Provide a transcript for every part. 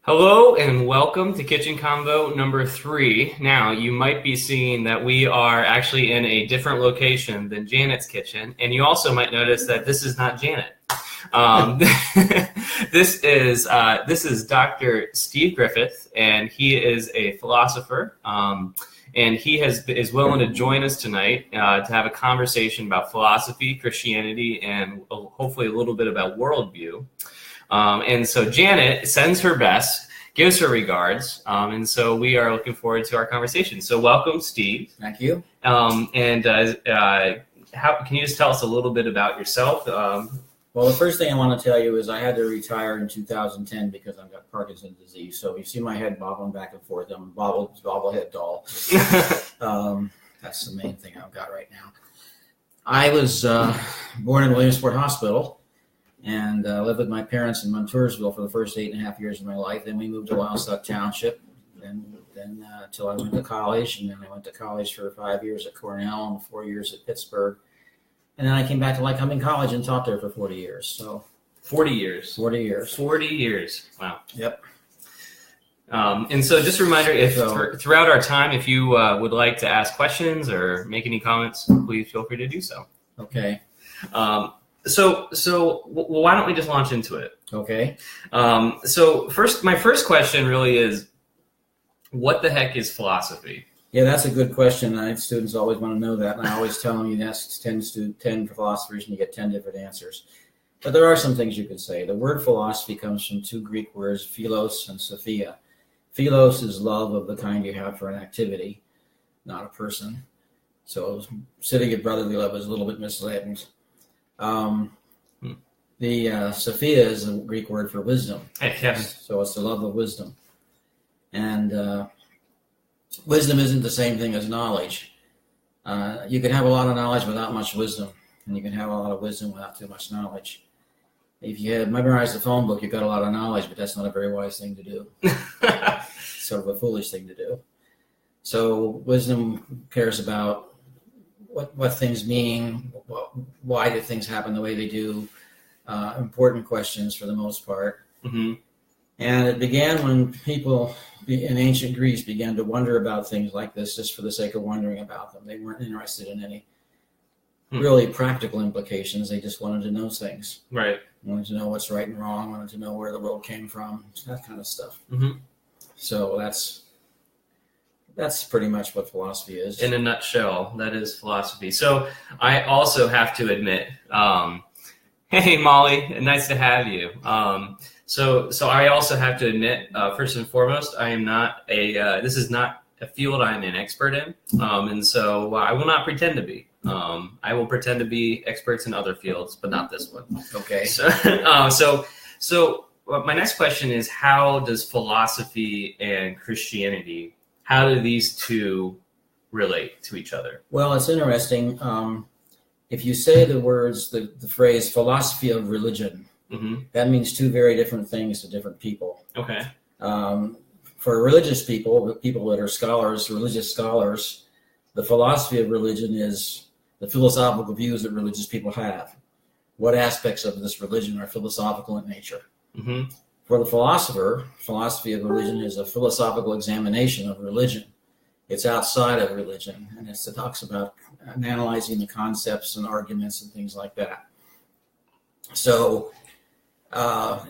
Hello and welcome to Kitchen Convo number 3. Now, you might be seeing that we are actually in a different location than Janet's kitchen, and you also might notice that this is not Janet. This is Dr. Steve Griffith, and he is a philosopher, and he is willing to join us tonight to have a conversation about philosophy, Christianity, and hopefully a little bit about worldview. And so Janet sends her best, gives her regards, and so we are looking forward to our conversation. So welcome, Steve. Thank you. Can you just tell us a little bit about yourself? Well, the first thing I want to tell you is I had to retire in 2010 because I've got Parkinson's disease. So you see my head bobbling back and forth. I'm a bobblehead doll. That's the main thing I've got right now. I was born in Williamsport Hospital and lived with my parents in Montoursville for the first 8.5 years of my life. Then we moved to Lostock Township, then till I went to college, and then I went to college for 5 years at Cornell and 4 years at Pittsburgh. And then I came back to Lycoming College and taught there for 40 years. So 40 years. 40 years. 40 years. Wow. Yep. And so just a reminder, if throughout our time, if you would like to ask questions or make any comments, please feel free to do so. Okay. So why don't we just launch into it? Okay. So my first question really is, what the heck is philosophy? Yeah, that's a good question. Students always want to know that, and I always tell them you ask 10 philosophers and you get 10 different answers. But there are some things you can say. The word philosophy comes from two Greek words, philos and sophia. Philos is love of the kind you have for an activity, not a person. So sitting at brotherly love is a little bit misleading. The sophia is a Greek word for wisdom. Yes. So it's the love of wisdom. And wisdom isn't the same thing as knowledge. You can have a lot of knowledge without much wisdom, and you can have a lot of wisdom without too much knowledge. If you had memorized the phone book, you've got a lot of knowledge, but that's not a very wise thing to do. It's sort of a foolish thing to do. So wisdom cares about what things mean, why do things happen the way they do, important questions for the most part. Mm-hmm. And it began when people in ancient Greece began to wonder about things like this just for the sake of wondering about them. They weren't interested in any really practical implications. They just wanted to know things. Right. Wanted to know what's right and wrong, wanted to know where the world came from, that kind of stuff. Mm-hmm. So that's pretty much what philosophy is. In a nutshell, that is philosophy. So I also have to admit, hey, Molly, nice to have you. So I also have to admit, first and foremost, I am not this is not a field I'm an expert in, and so I will not pretend to be. I will pretend to be experts in other fields, but not this one. Okay. So my next question is, how does philosophy and Christianity, how do these two relate to each other? Well, it's interesting. If you say the phrase philosophy of religion, mm-hmm. that means two very different things to different people. Okay. For religious people that are scholars, religious scholars, the philosophy of religion is the philosophical views that religious people have. What aspects of this religion are philosophical in nature? Mm-hmm. For the philosopher, philosophy of religion is a philosophical examination of religion. It's outside of religion, and it talks about analyzing the concepts and arguments and things like that. So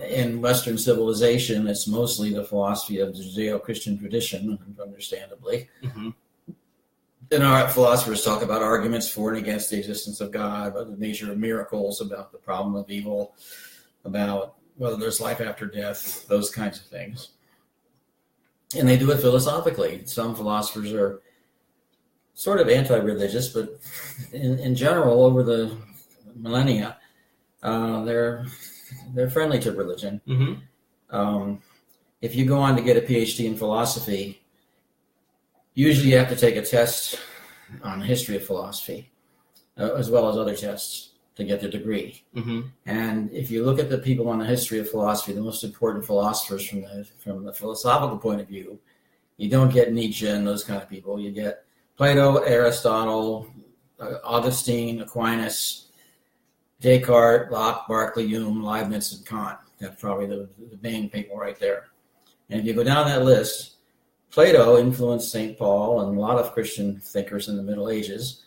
in Western civilization, it's mostly the philosophy of the Judeo-Christian tradition, understandably. Mm-hmm. And our philosophers talk about arguments for and against the existence of God, about the nature of miracles, about the problem of evil, about whether there's life after death, those kinds of things. And they do it philosophically. Some philosophers are sort of anti-religious, but in general, over the millennia, they're friendly to religion. Mm-hmm. If you go on to get a PhD in philosophy, usually you have to take a test on the history of philosophy, as well as other tests to get the degree. Mm-hmm. And if you look at the people on the history of philosophy, the most important philosophers from the philosophical point of view, you don't get Nietzsche and those kind of people. You get Plato, Aristotle, Augustine, Aquinas, Descartes, Locke, Berkeley, Hume, Leibniz, and Kant. That's probably the main people right there. And if you go down that list, Plato influenced St. Paul and a lot of Christian thinkers in the Middle Ages.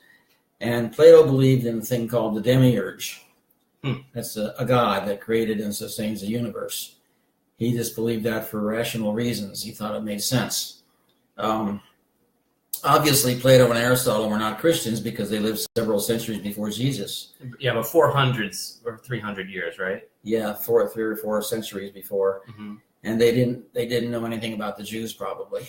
And Plato believed in a thing called the demiurge. That's a god that created and sustains the universe. He just believed that for rational reasons. He thought it made sense. Obviously, Plato and Aristotle were not Christians because they lived several centuries before Jesus. Yeah, but 400s or 300 years, right? Yeah, 3 or 4 centuries before. Mm-hmm. And they didn't know anything about the Jews, probably.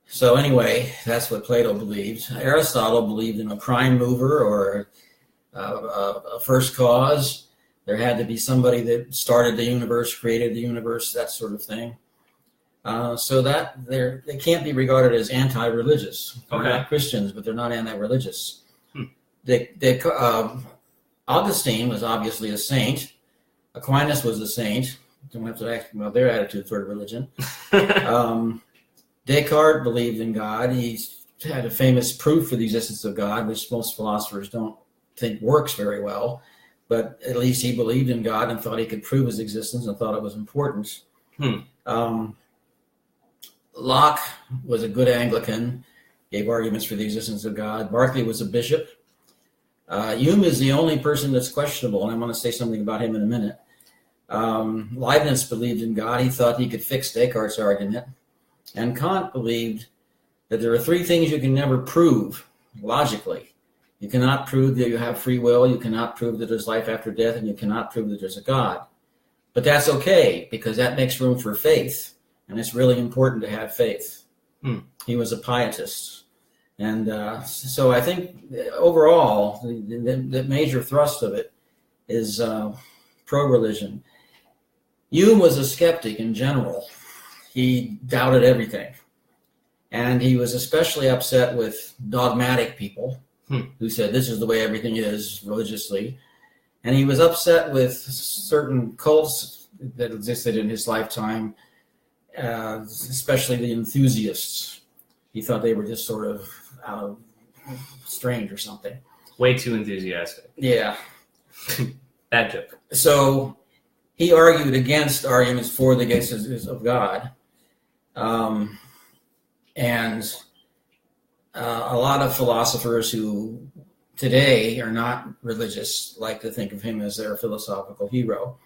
So anyway, that's what Plato believed. Aristotle believed in a prime mover or a first cause. There had to be somebody that started the universe, created the universe, that sort of thing. So that they can't be regarded as anti-religious. They're not Christians, but they're not anti-religious. Augustine was obviously a saint. Aquinas was a saint. Don't have to ask about their attitude toward religion. Descartes believed in God. He had a famous proof for the existence of God, which most philosophers don't think works very well. But at least he believed in God and thought he could prove his existence and thought it was important. Locke was a good Anglican, gave arguments for the existence of God. Berkeley was a bishop. Hume is the only person that's questionable, and I'm going to say something about him in a minute. Leibniz believed in God. He thought he could fix Descartes' argument. And Kant believed that there are 3 things you can never prove logically. You cannot prove that you have free will, you cannot prove that there's life after death, and you cannot prove that there's a God. But that's okay, because that makes room for faith, and it's really important to have faith. He was a pietist. And so I think overall, the major thrust of it is pro-religion. Hume was a skeptic in general. He doubted everything. And he was especially upset with dogmatic people who said this is the way everything is religiously. And he was upset with certain cults that existed in his lifetime, especially the enthusiasts. He thought they were just sort of out of strange or something. Way too enthusiastic. Yeah. Bad joke. So he argued against arguments for the existence of God. And a lot of philosophers who today are not religious like to think of him as their philosophical hero.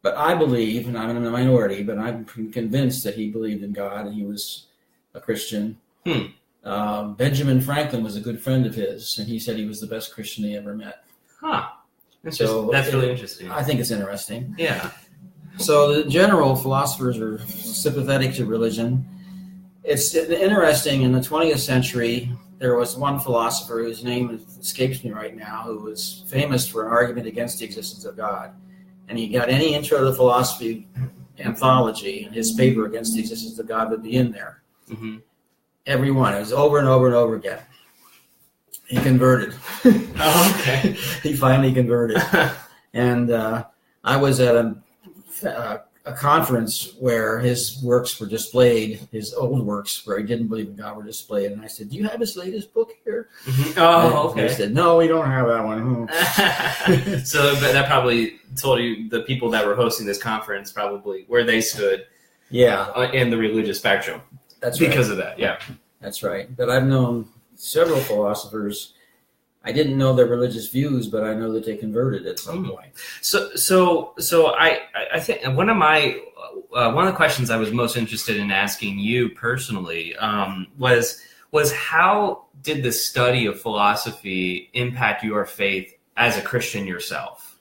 But I believe, and I'm in the minority, but I'm convinced that he believed in God and he was a Christian. Benjamin Franklin was a good friend of his, and he said he was the best Christian he ever met. That's really interesting. I think it's interesting. Yeah. So the general philosophers are sympathetic to religion. It's interesting, in the 20th century, there was one philosopher whose name escapes me right now, who was famous for an argument against the existence of God. And he got any intro to philosophy anthology, and his paper against the existence of God would be in there. Every one. It was over and over and over again. He converted. Oh, okay. He finally converted. And I was at a conference where his works were displayed, his old works where he didn't believe in God were displayed. And I said, do you have his latest book here? Oh, okay. He said, no, we don't have that one. So that probably told you the people that were hosting this conference probably where they stood in the religious spectrum. That's right. Because of that, yeah. That's right. But I've known several philosophers. I didn't know their religious views, but I know that they converted at some point. So I think one of the questions I was most interested in asking you personally was how did the study of philosophy impact your faith as a Christian yourself?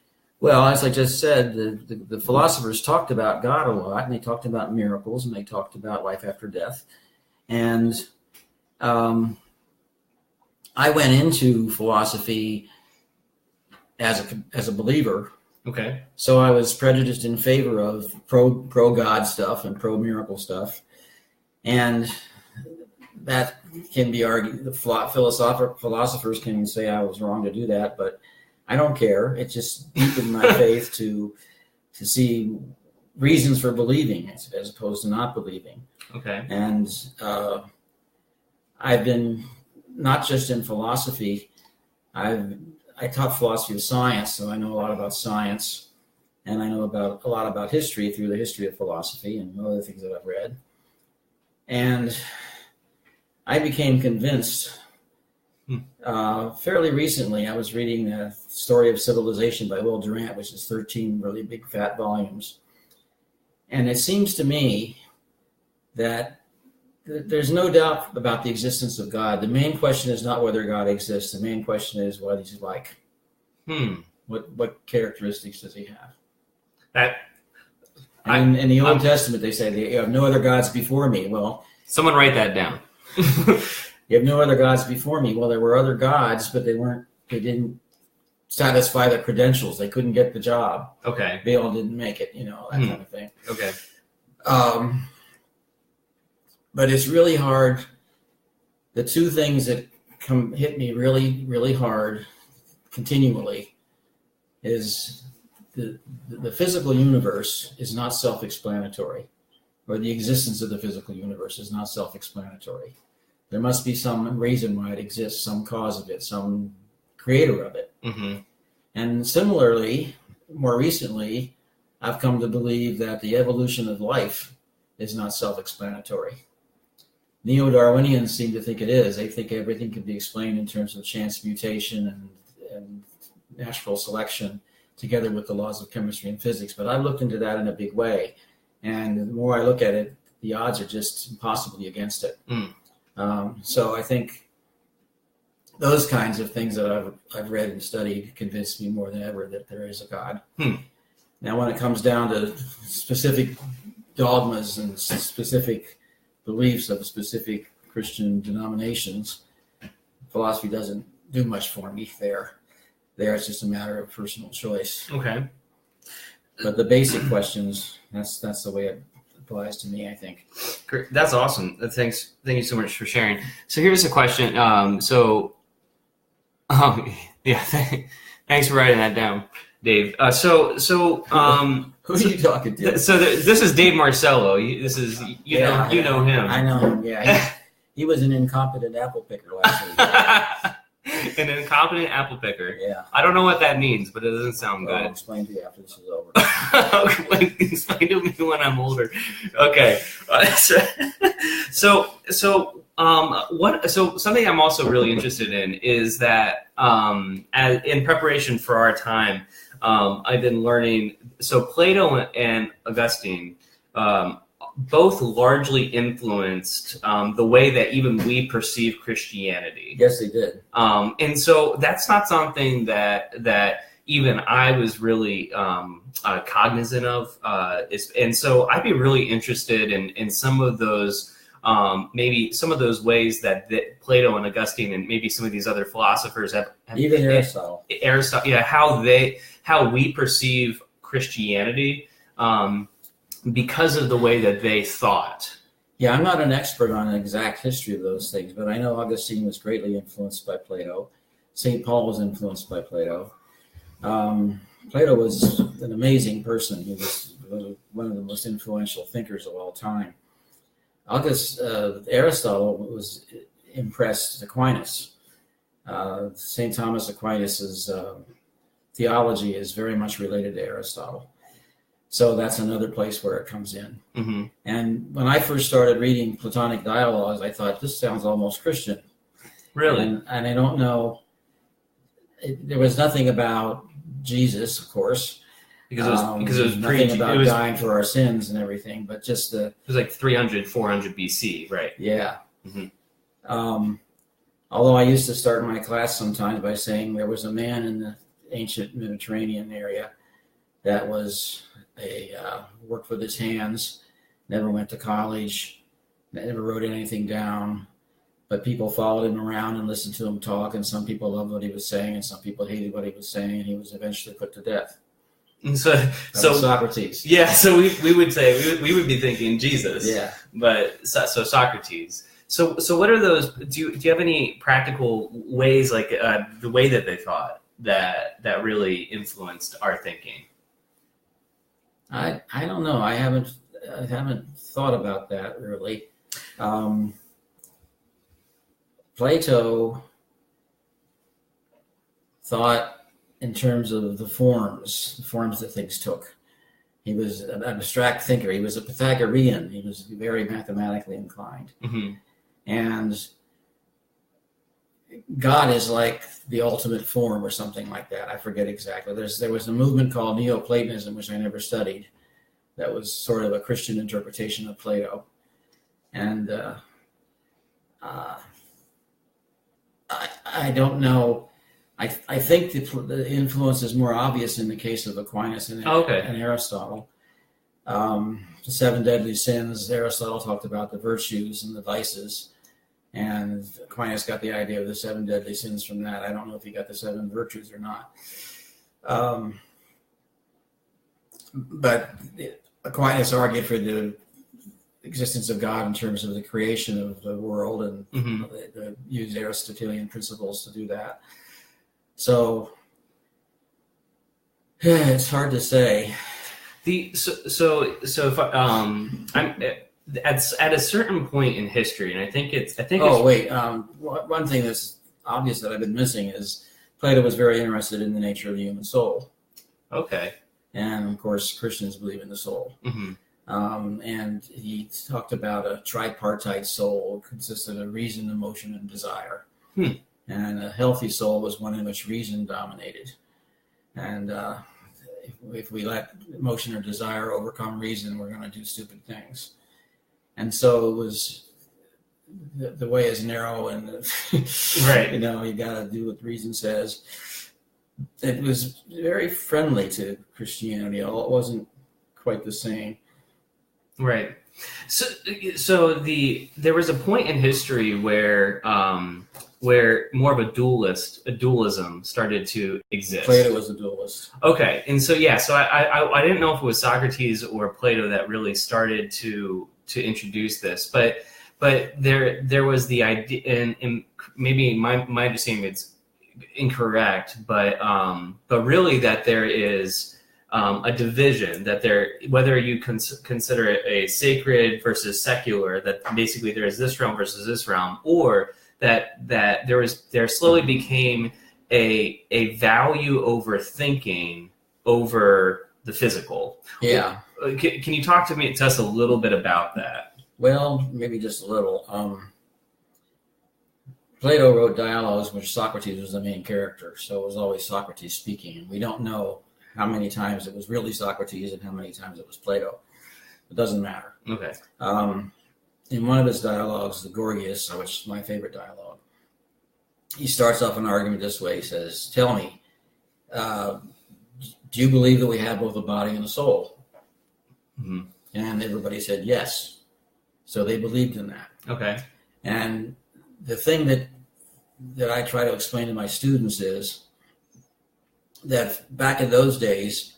Well, as I just said, the philosophers talked about God a lot, and they talked about miracles, and they talked about life after death. And I went into philosophy as a believer. Okay. So I was prejudiced in favor of pro God stuff and pro miracle stuff, and that can be argued. The philosophers can say I was wrong to do that, but I don't care. It just deepened my faith to see reasons for believing as opposed to not believing. Okay. And I've been not just in philosophy. I taught philosophy of science, so I know a lot about science. and I know about a lot about history through the history of philosophy and other things that I've read. And I became convinced fairly recently. I was reading The Story of Civilization by Will Durant, which is 13 really big fat volumes. And it seems to me that there's no doubt about the existence of God. The main question is not whether God exists. The main question is what he's like. What characteristics does he have? In the Old Testament, they say, you have no other gods before me. Well, someone write that down. You have no other gods before me. Well, there were other gods, but they didn't satisfy the credentials. They couldn't get the job. Okay. Baal didn't make it, that kind of thing. Okay. But it's really hard. The two things that hit me really, really hard continually is the physical universe is not self-explanatory, or the existence of the physical universe is not self-explanatory. There must be some reason why it exists, some cause of it, some creator of it. Mm-hmm. And similarly, more recently, I've come to believe that the evolution of life is not self-explanatory. Neo-Darwinians seem to think it is. They think everything can be explained in terms of chance mutation and natural selection together with the laws of chemistry and physics. But I've looked into that in a big way. And the more I look at it, the odds are just impossibly against it. So I think those kinds of things that I've read and studied convince me more than ever that there is a God. Now, when it comes down to specific dogmas and specific beliefs of specific Christian denominations, philosophy doesn't do much for me there. There, it's just a matter of personal choice. Okay. But the basic questions, that's the way it applies to me, I think. Great. That's awesome. Thank you so much for sharing. So here's a question. Thanks for writing that down, Dave. Who are you talking to? So this is Dave Marcello. You know him. I know him. Yeah, he was an incompetent apple picker last week. An incompetent apple picker. Yeah. I don't know what that means, but it doesn't sound good. I'll explain to you after this is over. Explain to me when I'm older. Okay. So something I'm also really interested in is that in preparation for our time, I've been learning. So Plato and Augustine both largely influenced the way that even we perceive Christianity. Yes, they did. And so that's not something that even I was really cognizant of. And so I'd be really interested in some of those, maybe some of those ways that Plato and Augustine and maybe some of these other philosophers have even Aristotle. Yeah, how we perceive Christianity. Because of the way that they thought. Yeah, I'm not an expert on an exact history of those things, but I know Augustine was greatly influenced by Plato. St. Paul was influenced by Plato. Plato was an amazing person. He was one of the most influential thinkers of all time. Aristotle was impressed Aquinas. St. Thomas Aquinas' theology is very much related to Aristotle. So that's another place where it comes in. Mm-hmm. And when I first started reading Platonic dialogues, I thought, this sounds almost Christian. Really? And I don't know. There was nothing about Jesus, of course. Because it was nothing about dying for our sins and everything, but just it was like 300, 400 BC, right? Yeah. Mm-hmm. Although I used to start my class sometimes by saying there was a man in the ancient Mediterranean area that worked with his hands, never went to college, never wrote anything down, but people followed him around and listened to him talk, and some people loved what he was saying, and some people hated what he was saying, and he was eventually put to death. And so Socrates. Yeah, so we would say we would be thinking Jesus. Yeah. But so Socrates. So what are those? Do you have any practical ways, like the way that they thought that really influenced our thinking? I don't know. I haven't thought about that really. Plato thought in terms of the forms that things took. He was an abstract thinker. He was a Pythagorean. He was very mathematically inclined. Mm-hmm. And God is like the ultimate form or something like that. I forget exactly. There was a movement called Neoplatonism, which I never studied, that was sort of a Christian interpretation of Plato. And I don't know. I think the influence is more obvious in the case of Aquinas and Aristotle. The seven deadly sins, Aristotle talked about the virtues and the vices, and Aquinas got the idea of the seven deadly sins from that. I don't know if he got the seven virtues or not. But Aquinas argued for the existence of God in terms of the creation of the world, and they used Aristotelian principles to do that. So it's hard to say. So if I'm at a certain point in history, and I think one thing that's obvious that I've been missing is Plato was very interested in the nature of the human soul. Okay. And of course, Christians believe in the soul. Mm-hmm. And he talked about a tripartite soul consisted of reason, emotion, and desire. And a healthy soul was one in which reason dominated. And if we let emotion or desire overcome reason, we're going to do stupid things. And so it was, the way is narrow, and right. You got to do what reason says. It was very friendly to Christianity. It wasn't quite the same. Right. So there was a point in history where more of a dualism started to exist. Plato was a dualist. Okay, and so I didn't know if it was Socrates or Plato that really started to introduce this, but there was the idea, and maybe my understanding is incorrect, but really that there is a division, that whether you consider it a sacred versus secular, that basically there is this realm versus this realm, or that there slowly became a value over thinking over the physical. Yeah. Can you talk to us a little bit about that? Well, maybe just a little. Plato wrote dialogues in which Socrates was the main character, so it was always Socrates speaking, and we don't know how many times it was really Socrates and how many times it was Plato. It doesn't matter. Okay. In one of his dialogues, the Gorgias, which is my favorite dialogue, he starts off an argument this way. He says, "Tell me, do you believe that we have both a body and a soul?" Mm-hmm. And everybody said yes. So they believed in that. Okay. And the thing that I try to explain to my students is that back in those days,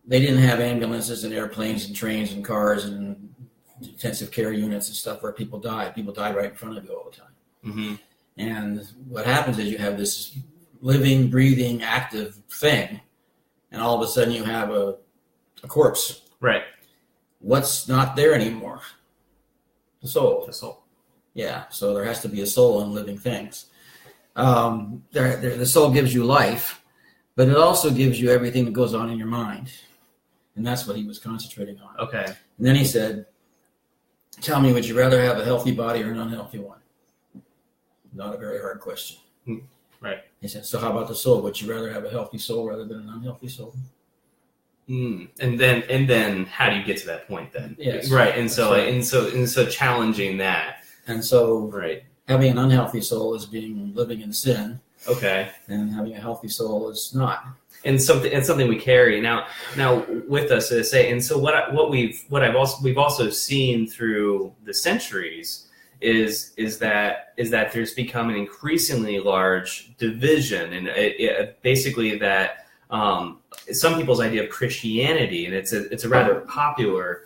they didn't have ambulances and airplanes and trains and cars and intensive care units and stuff where people died. People died right in front of you all the time. Mm-hmm. And what happens is you have this living, breathing, active thing, and all of a sudden you have a corpse. Right. What's not there anymore? The soul. The soul. Yeah, so there has to be a soul in living things. The soul gives you life, but it also gives you everything that goes on in your mind. And that's what he was concentrating on. Okay. And then he said, "Tell me, would you rather have a healthy body or an unhealthy one?" Not a very hard question. Right. He said, "So how about the soul? Would you rather have a healthy soul rather than an unhealthy soul?" And then how do you get to that point then? Yes. Right. And so challenging that. And so right. Having an unhealthy soul is living in sin. Okay. And having a healthy soul is not. And something we carry now with us to say. And so we've also seen through the centuries is that there's become an increasingly large division, and it basically that some people's idea of Christianity, and it's a rather popular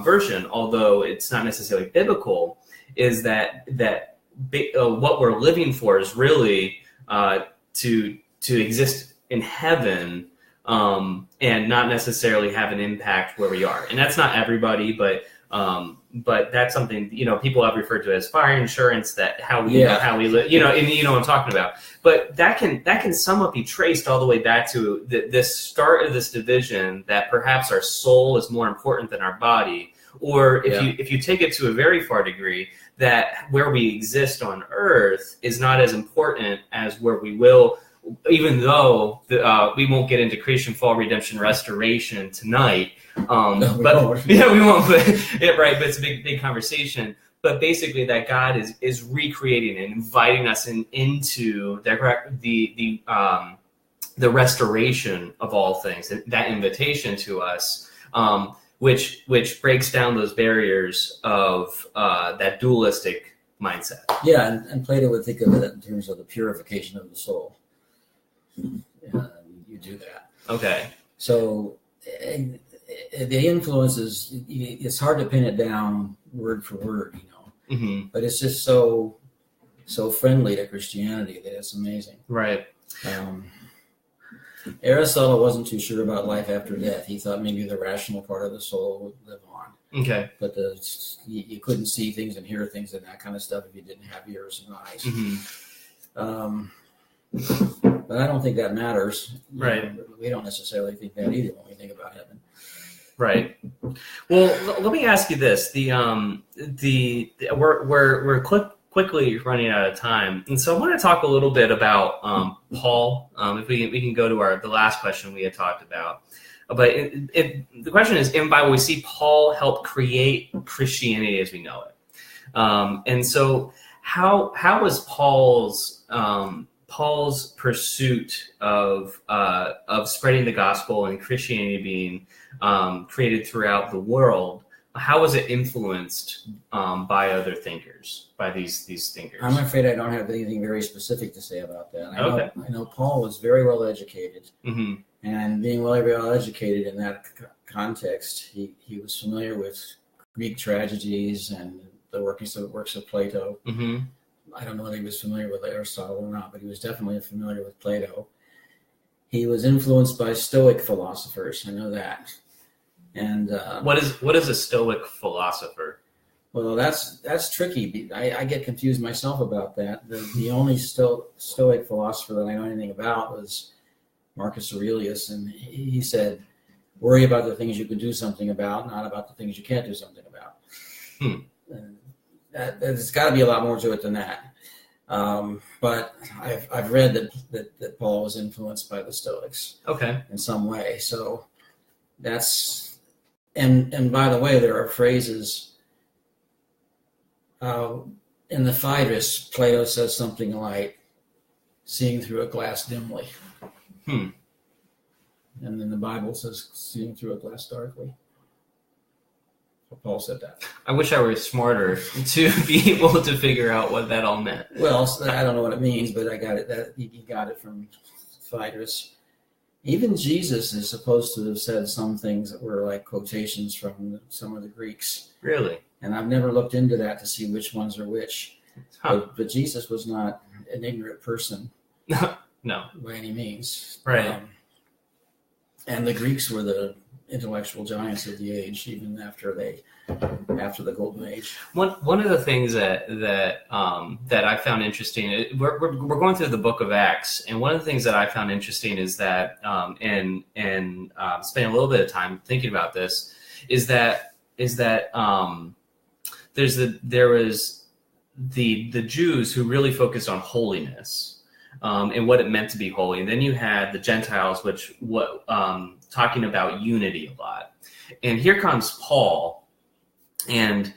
version, although it's not necessarily biblical, is that what we're living for is really to exist in heaven and not necessarily have an impact where we are. And that's not everybody, but But that's something, people have referred to as fire insurance, that how we live, and what I'm talking about. But that can somewhat be traced all the way back to this start of this division, that perhaps our soul is more important than our body. Or if you take it to a very far degree, that where we exist on earth is not as important as where we will, even though we won't get into creation, fall, redemption, restoration tonight. We won't. But it's a big conversation. But basically, that God is recreating and inviting us into the restoration of all things, that invitation to us, which breaks down those barriers of that dualistic mindset. Yeah, and Plato would think of it in terms of the purification of the soul. You do that. Okay. So the influences, it's hard to pin it down word for word, mm-hmm. but it's just so friendly to Christianity that it's amazing. Right. Aristotle wasn't too sure about life after death. He thought maybe the rational part of the soul would live on. Okay. But you couldn't see things and hear things and that kind of stuff if you didn't have ears and eyes. Mm-hmm. But I don't think that matters. Right. We don't necessarily think that either when we think about heaven. Right. Well, let me ask you this: we're quickly running out of time, and so I want to talk a little bit about Paul. If we can go to the last question we had talked about. But the question is, in the Bible, we see Paul help create Christianity as we know it. And so, how was Paul's pursuit of spreading the gospel and Christianity being created throughout the world, how was it influenced by other thinkers, by these thinkers? I'm afraid I don't have anything very specific to say about that. I know Paul was very well educated, mm-hmm. and being very well educated in that context, he was familiar with Greek tragedies and the works of Plato. Mm-hmm. I don't know whether he was familiar with Aristotle or not, but he was definitely familiar with Plato. He was influenced by Stoic philosophers. I know that. And what is a Stoic philosopher? Well, that's tricky. I get confused myself about that. The only Stoic philosopher that I know anything about was Marcus Aurelius, and he said, "Worry about the things you can do something about, not about the things you can't do something about." There's got to be a lot more to it than that. But I've read that Paul was influenced by the Stoics. Okay. In some way. So that's and by the way, there are phrases in the Phaedrus. Plato says something like "seeing through a glass dimly," and then the Bible says "seeing through a glass darkly." Paul said that. I wish I were smarter to be able to figure out what that all meant. Well, I don't know what it means, but I got it. That he got it from Phaedrus. Even Jesus is supposed to have said some things that were like quotations from some of the Greeks. Really? And I've never looked into that to see which ones are which. Huh. But Jesus was not an ignorant person. No. By any means. Right. And the Greeks were the intellectual giants of the age, even after the Golden Age. One of the things that I found interesting, we're going through the Book of Acts, and one of the things that I found interesting is that, and spending a little bit of time thinking about this, is that there was the Jews who really focused on holiness. And what it meant to be holy. And then you had the Gentiles, talking about unity a lot. And here comes Paul, and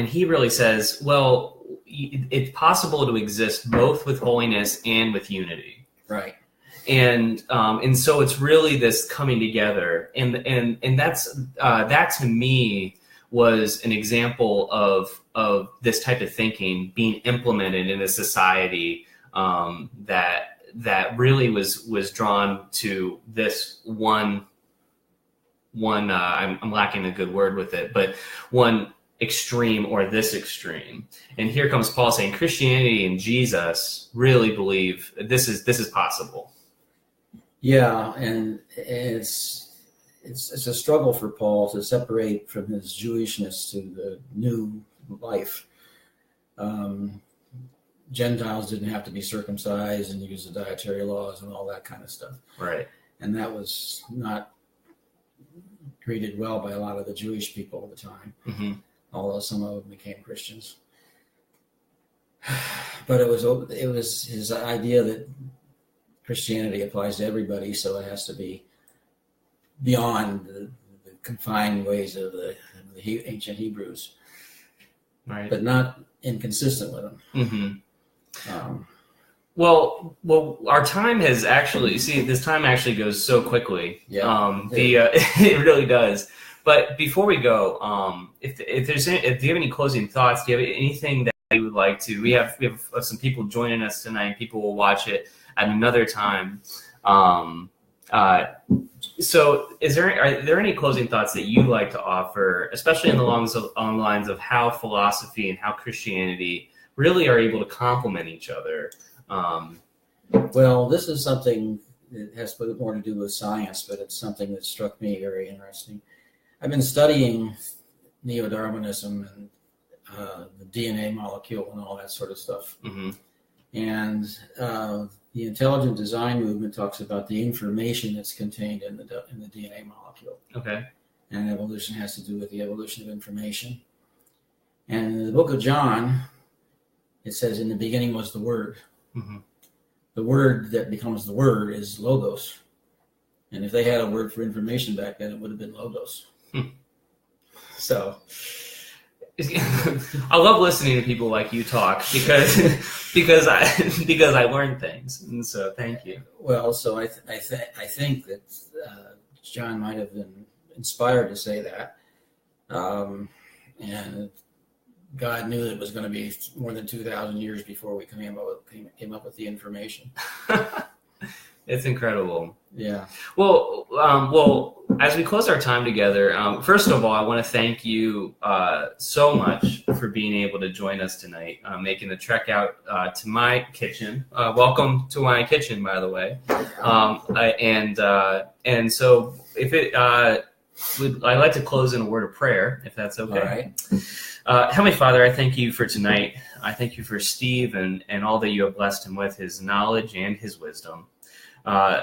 he really says, well, it's possible to exist both with holiness and with unity. Right. And so it's really this coming together. And that's that to me was an example of this type of thinking being implemented in a society that really was drawn to this one. I'm lacking a good word with it, but one extreme or this extreme. And here comes Paul saying Christianity and Jesus really believe this is possible. Yeah, and it's it's a struggle for Paul to separate from his Jewishness to the new life. Gentiles didn't have to be circumcised and use the dietary laws and all that kind of stuff. Right. And that was not treated well by a lot of the Jewish people at the time, Mm-hmm. although some of them became Christians. But it was his idea that Christianity applies to everybody, so it has to be beyond the confined ways of the ancient Hebrews, Right. but not inconsistent with them. Mm-hmm. Well, our time has actually, this time actually goes so quickly. Yeah. It really does. But before we go, if do you have any closing thoughts? Do you have anything that you would like to? We have some people joining us tonight. People will watch it at another time. So are there any closing thoughts that you'd like to offer, especially on the lines of how philosophy and how Christianity really are able to complement each other? Well, this is something that has more to do with science, but it's something that struck me very interesting. I've been studying neo-Darwinism and the DNA molecule and all that sort of stuff. Mm-hmm. And the intelligent design movement talks about the information that's contained in the DNA molecule. Okay. And evolution has to do with the evolution of information. And in the book of John, it says, in the beginning was the Word. Mm-hmm. The word that becomes the word is logos. And if they had a word for information back then, it would have been logos. So I love listening to people like you talk because I learn things, and so thank you. Well, so I think that John might have been inspired to say that, and God knew that it was going to be more than 2,000 years before we came up with the information. It's incredible. Yeah. Well, as we close our time together, first of all, I want to thank you so much for being able to join us tonight, making the trek out to my kitchen. Welcome to my kitchen, by the way. And so if I'd like to close in a word of prayer, if that's okay. All right. Heavenly Father, I thank you for tonight. I thank you for Steve and all that you have blessed him with, his knowledge and his wisdom.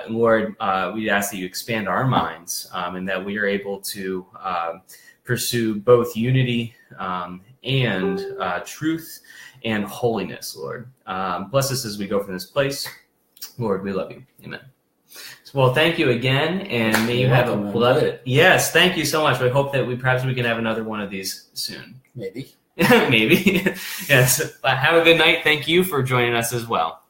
Lord, we ask that you expand our minds and that we are able to pursue both unity and truth and holiness, Lord. Bless us as we go from this place. Lord, we love you. Amen. Well, thank you again, and may you have a blessed. Yes, thank you so much. I hope that we can have another one of these soon. Maybe. Maybe. Yes. Have a good night. Thank you for joining us as well.